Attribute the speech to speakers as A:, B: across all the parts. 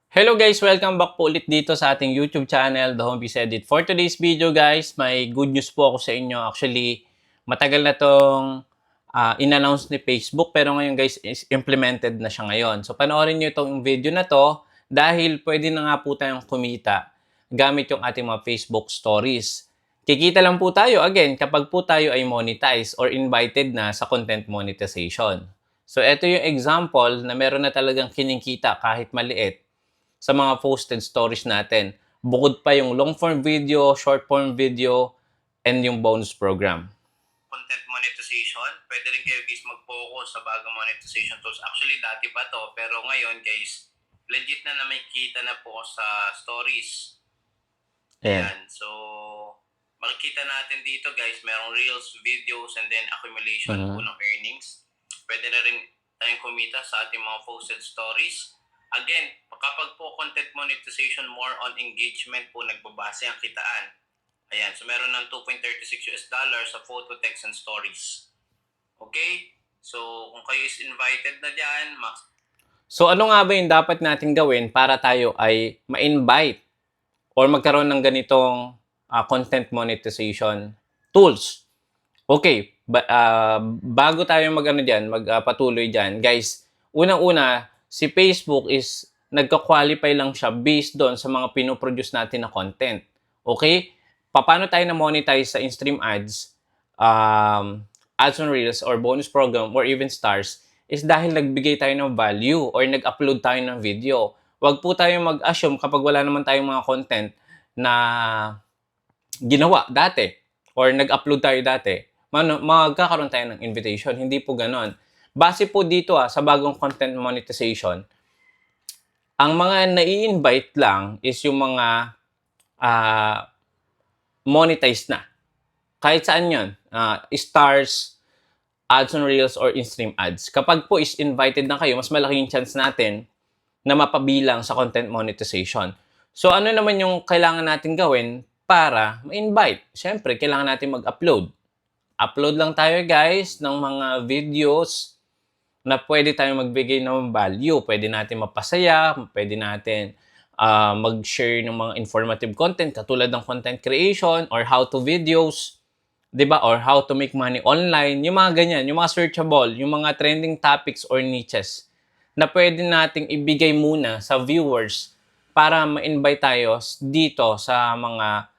A: Hello guys! Welcome back po ulit dito sa ating YouTube channel, The Home Biz Edit. For today's video guys, may good news po ako sa inyo. Actually, matagal na tong in-announce ni Facebook pero ngayon guys is implemented na siya ngayon. So panoorin nyo itong video na to dahil pwede na nga po tayong kumita gamit yung ating mga Facebook stories. Kikita lang po tayo again kapag po tayo ay monetize or invited na sa content monetization. So ito yung example na meron na talagang kinikita kahit maliit sa mga posted stories natin. Bukod pa yung long form video, short form video, and yung bonus program.
B: Content monetization, pwede rin kayo guys mag-focus sa bagong monetization tools. Actually, dati pa to, pero ngayon guys, legit na may kita na po sa stories. Ayan. So, makikita natin dito guys, merong reels, videos, and then accumulation po ng earnings. Pwede na rin tayong kumita sa ating mga posted stories. Again, kapag po content monetization, more on engagement po nagbabase ang kitaan. Ayan, so meron ng $2.36 sa photo, text, and stories. Okay? So, kung kayo is invited na dyan,
A: So, ano nga ba yung dapat natin gawin para tayo ay ma-invite or magkaroon ng ganitong content monetization tools? Okay, bago tayo magpatuloy dyan, guys, unang-una, si Facebook is nagka-qualify lang siya based doon sa mga pinoproduce natin na content. Okay? Paano tayo na-monetize sa in-stream ads, ads on Reels, or bonus program, or even stars, is dahil nagbigay tayo ng value or nag-upload tayo ng video. Huwag po tayo mag-assume kapag wala naman tayong mga content na ginawa dati or nag-upload tayo dati, magkakaroon tayo ng invitation. Hindi po ganon. Base po dito sa bagong content monetization, ang mga nai-invite lang is yung mga monetized na. Kahit saan yun. Stars, ads on Reels, or in-stream ads. Kapag po is invited na kayo, mas malaki yung chance natin na mapabilang sa content monetization. So ano naman yung kailangan natin gawin para ma-invite? Siyempre, kailangan natin mag-upload. Upload lang tayo guys ng mga videos na pwede tayong magbigay ng value. Pwede natin mapasaya, pwede natin mag-share ng mga informative content katulad ng content creation or how-to videos, 'di ba? Or how to make money online, yung mga ganyan, yung mga searchable, yung mga trending topics or niches na pwede nating ibigay muna sa viewers para ma-invite tayo dito sa mga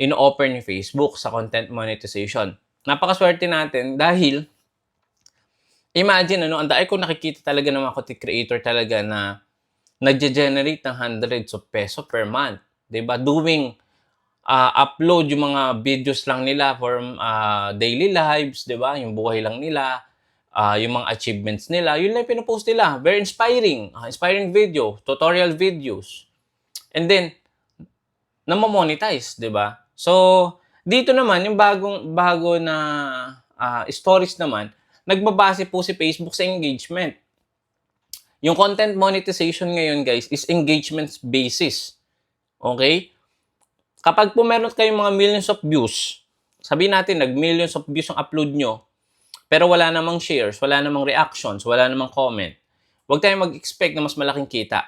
A: ino-offer ni Facebook sa content monetization. Napakaswerte natin dahil imagine, ang dahil ko nakikita talaga ng mga content creator talaga na nagge-generate ng hundreds of peso per month. 'Di ba? Doing upload yung mga videos lang nila for daily lives, 'di ba? Yung buhay lang nila, yung mga achievements nila, yun lang pinopost nila. Very inspiring. Inspiring video, tutorial videos. And then, namamonetize, 'di ba? So, dito naman, yung bago na stories naman, nagbabase po si Facebook sa engagement. Yung content monetization ngayon, guys, is engagement basis. Okay? Kapag po meron kayong mga millions of views, sabihin natin, nag-millions of views ang upload nyo, pero wala namang shares, wala namang reactions, wala namang comment, huwag tayong mag-expect na mas malaking kita.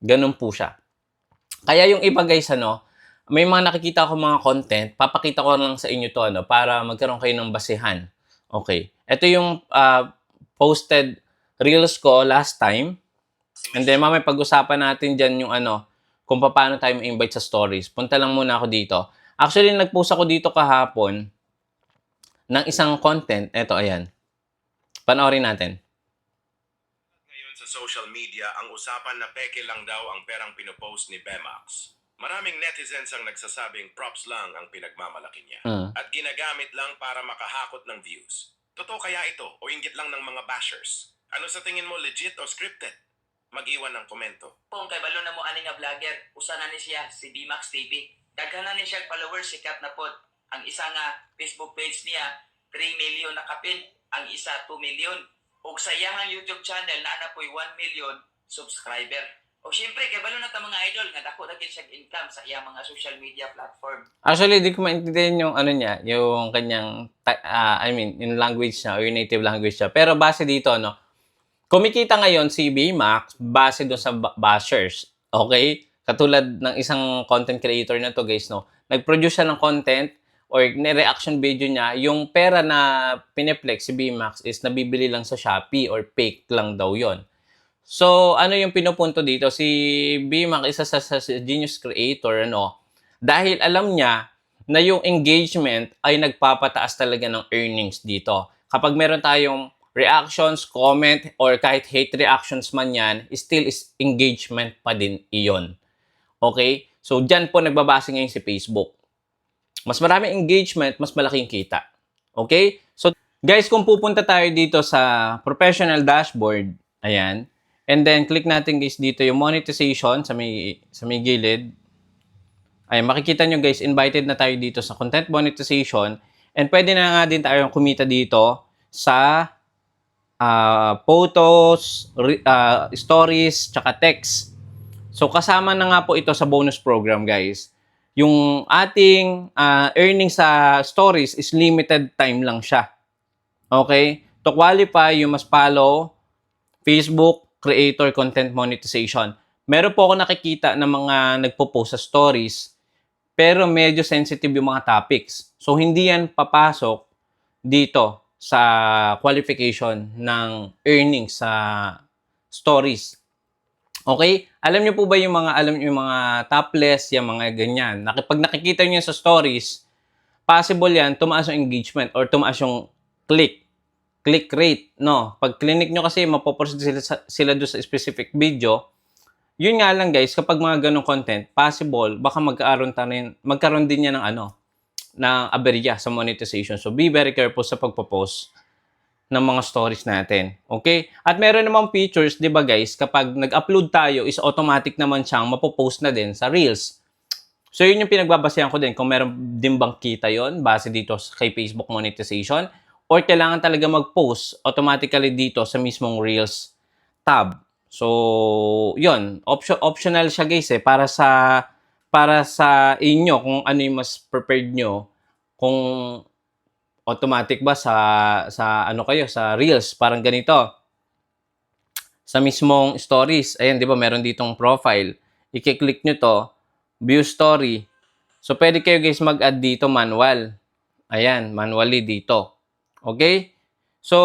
A: Ganun po siya. Kaya yung iba guys, may mga nakikita ko mga content, papakita ko lang sa inyo to, para magkaroon kayo ng basehan. Okay. Ito yung posted reels ko last time. And then mamaya pag-usapan natin dyan yung kung paano tayo ma-invite sa stories. Punta lang muna ako dito. Actually, nag-post ako dito kahapon ng isang content. Ito, ayan. Panoorin natin.
C: Ngayon sa social media, ang usapan na peke lang daw ang perang pinopost ni Bemax. Maraming netizens ang nagsasabing props lang ang pinagmamalaki niya. At ginagamit lang para makahakot ng views. Totoo kaya ito o inggit lang ng mga bashers? Ano sa tingin mo, legit o scripted? Mag-iwan ng komento.
D: Kung kay balo na mo ani nga vlogger, usa na ni siya si Bmax TV. Daghan na ni siya followers, sikat na pod. Ang isa nga Facebook page niya 3 million na kapin, ang isa 2 million. Ug sa iyang YouTube channel na ana po'y 1 million subscriber. O syempre kay balo na ta mga idol nga dako na gid siya income sa iyang mga social media platform.
A: Actually, di ko maintindihan yung niya, yung kanyang, yung language niya, or yung native language niya. Pero base dito, kumikita ngayon si Baymax base doon sa bashers. Okay? Katulad ng isang content creator na to guys, no? Nag-produce siya ng content or ni-reaction video niya, yung pera na pineflex si Baymax is nabibili lang sa Shopee or fake lang daw yon. So, ano yung pinupunto dito? Si Baymax, isa sa genius creator, ano? Dahil alam niya na yung engagement ay nagpapataas talaga ng earnings dito. Kapag meron tayong reactions, comment, or kahit hate reactions man yan, still is engagement pa din iyon. Okay? So, dyan po nagbabase ngayon si Facebook. Mas maraming engagement, mas malaking kita. Okay? So, guys, kung pupunta tayo dito sa professional dashboard, ayan, and then click natin guys dito yung monetization sa may gilid. Ay, makikita nyo guys, invited na tayo dito sa content monetization and pwede na nga din tayong kumita dito sa photos, stories, tsaka text. So, kasama na nga po ito sa bonus program guys. Yung ating earnings sa stories is limited time lang siya. Okay? To qualify, you must follow Facebook Creator Content Monetization. Meron po ako nakikita ng mga nagpo-post sa stories pero medyo sensitive yung mga topics. So, hindi yan papasok dito sa qualification ng earnings sa stories. Okay? Alam niyo po ba yung mga topless, yung mga ganyan. Pag nakikita niyo sa stories, possible yan, tumaas yung engagement or tumaas yung click rate, no? Pag clinic nyo kasi, mapopost sila doon sa specific video. Yun nga lang guys, kapag mga ganong content, possible, baka magkaroon din niya ng aberya sa monetization. So, be very careful sa pagpo-post ng mga stories natin. Okay? At meron namang features, di ba guys, kapag nag-upload tayo, is automatic naman siyang mapopost na din sa Reels. So, yun yung pinagbabasehan ko din. Kung meron din bang kita yon base dito kay Facebook monetization, or kailangan talaga mag-post automatically dito sa mismong Reels tab. So, yun. Optional siya guys para sa inyo kung ano yung mas prepared nyo. Kung automatic ba sa sa Reels, parang ganito. Sa mismong stories, ayan, 'di ba, meron ditong profile. I-click nyo to, view story. So, pwede kayo guys mag-add dito manual. Ayan, manually dito. Okay? So,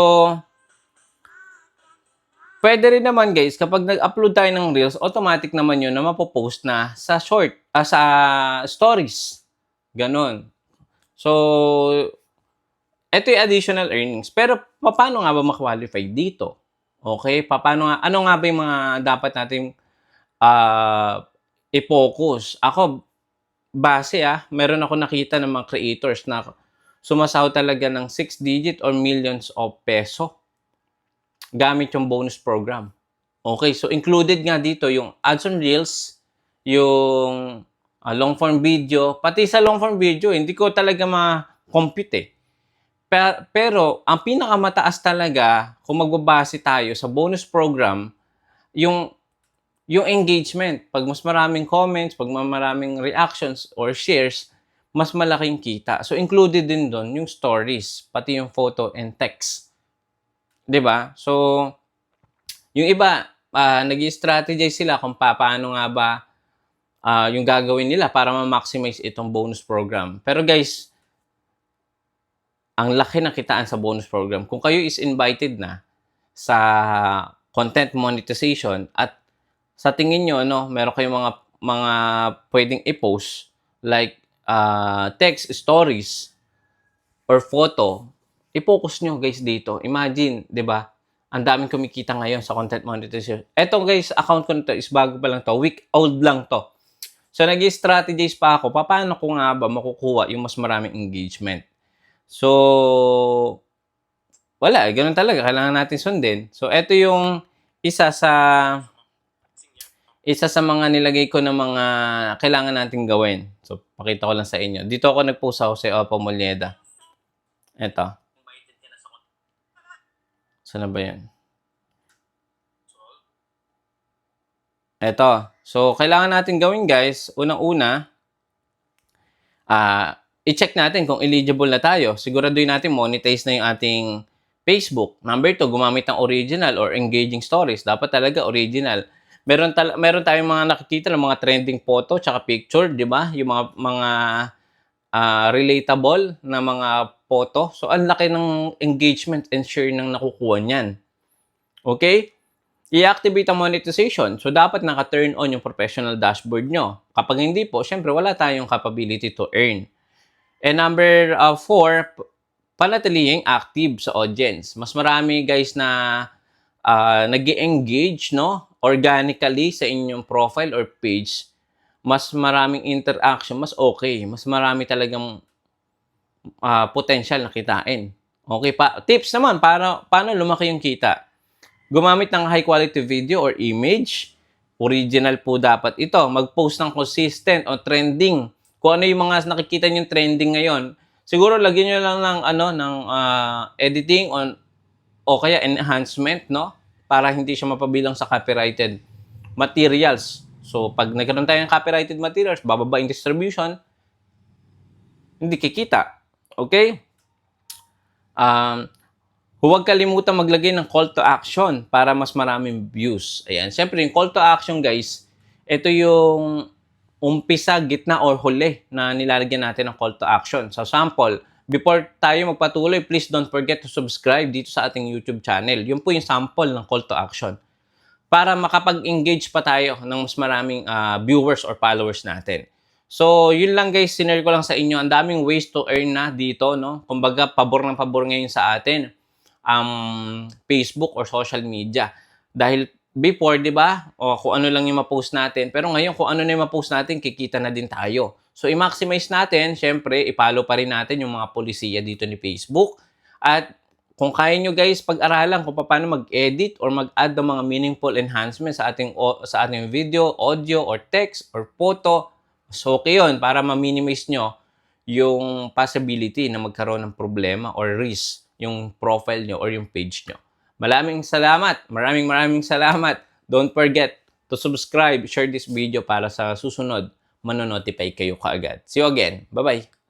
A: pwede rin naman guys, kapag nag-upload tayo ng Reels, automatic naman yun na mapopost na sa sa stories. Ganon. So, ito yung additional earnings. Pero, paano nga ba ma-qualify dito? Okay? Ano nga ba yung mga dapat natin i-focus? Ako, meron ako nakita ng mga creators na sumasahod talaga ng 6-digit or millions of peso gamit yung bonus program. Okay, so included nga dito yung ads on Reels, yung long form video. Pati sa long form video, hindi ko talaga ma-compute eh. Pero ang pinakamataas talaga, kung magbabase tayo sa bonus program, yung engagement. Pag mas maraming comments, pag maraming reactions or shares, mas malaking kita. So included din doon yung stories, pati yung photo and text. 'Di ba? So, yung iba, nag-i-strategize sila kung paano nga ba yung gagawin nila para ma-maximize itong bonus program. Pero guys, ang laki ng kitaan sa bonus program. Kung kayo is invited na sa content monetization at sa tingin nyo, meron kayong mga pwedeng i-post like text, stories, or photo, i-focus nyo guys dito. Imagine, di ba? Ang daming kumikita ngayon sa content monetization. Eto guys, account ko nito is bago pa lang to. Week old lang to. So, nag-strategize pa ako. Paano ko nga ba makukuha yung mas maraming engagement? So, wala. Ganun talaga. Kailangan natin sundin. So, eto yung isa sa mga nilagay ko na mga kailangan natin gawin. So, pakita ko lang sa inyo. Dito ako nag-post sa Jose Opo Molleda. Eto. Saan na ba yan? Eto. So, kailangan natin gawin guys, unang-una, i-check natin kung eligible na tayo. Siguraduhin natin monetize na yung ating Facebook. Number 2, gumamit ng original or engaging stories. Dapat talaga original. Meron tayong mga nakikita ng mga trending photo tsaka picture, di ba? Yung mga relatable na mga photo. So, ang laki ng engagement and share ng nakukuha niyan. Okay? I-activate ang monetization. So, dapat naka-turn on yung professional dashboard nyo. Kapag hindi po, syempre, wala tayong capability to earn. And number 4, panatiling active sa audience. Mas marami guys na nag-engage no, organically sa inyong profile or page. Mas maraming interaction, mas okay. Mas marami talagang potential na kitain. Okay pa. Tips naman, paano lumaki yung kita? Gumamit ng high quality video or image. Original po dapat ito. Mag-post ng consistent o trending. Kung ano yung mga nakikita niyo trending ngayon, siguro lagyan niyo lang ng editing o kaya enhancement, no? Para hindi siya mapabilang sa copyrighted materials. So, pag nagkaroon tayo ng copyrighted materials, bababa yung distribution, hindi kikita. Okay? Huwag kalimutan maglagay ng call to action para mas maraming views. Ayan. Siyempre, yung call to action, guys, ito yung umpisa, gitna, or huli na nilalagyan natin ng call to action. So, sample, before tayo magpatuloy, please don't forget to subscribe dito sa ating YouTube channel. Yun po yung sample ng call to action. Para makapag-engage pa tayo ng mas maraming viewers or followers natin. So, yun lang guys, sinare ko lang sa inyo. Ang daming ways to earn na dito, no? Kumbaga, pabor ng pabor ngayon sa atin. Facebook or social media. Dahil before, di ba, o kung ano lang yung ma-post natin. Pero ngayon, kung ano na yung ma-post natin, kikita na din tayo. So, i-maximize natin, syempre, i-follow pa rin natin yung mga polisiya dito ni Facebook. At kung kaya nyo guys, pag-aralan kung paano mag-edit or mag-add ng mga meaningful enhancements sa ating video, audio, or text, or photo, so okay yun, para ma-minimize nyo yung possibility na magkaroon ng problema or risk yung profile nyo or yung page nyo. Maraming salamat. Maraming salamat. Don't forget to subscribe, share this video para sa susunod, manonotify kayo kaagad. See you again. Bye-bye.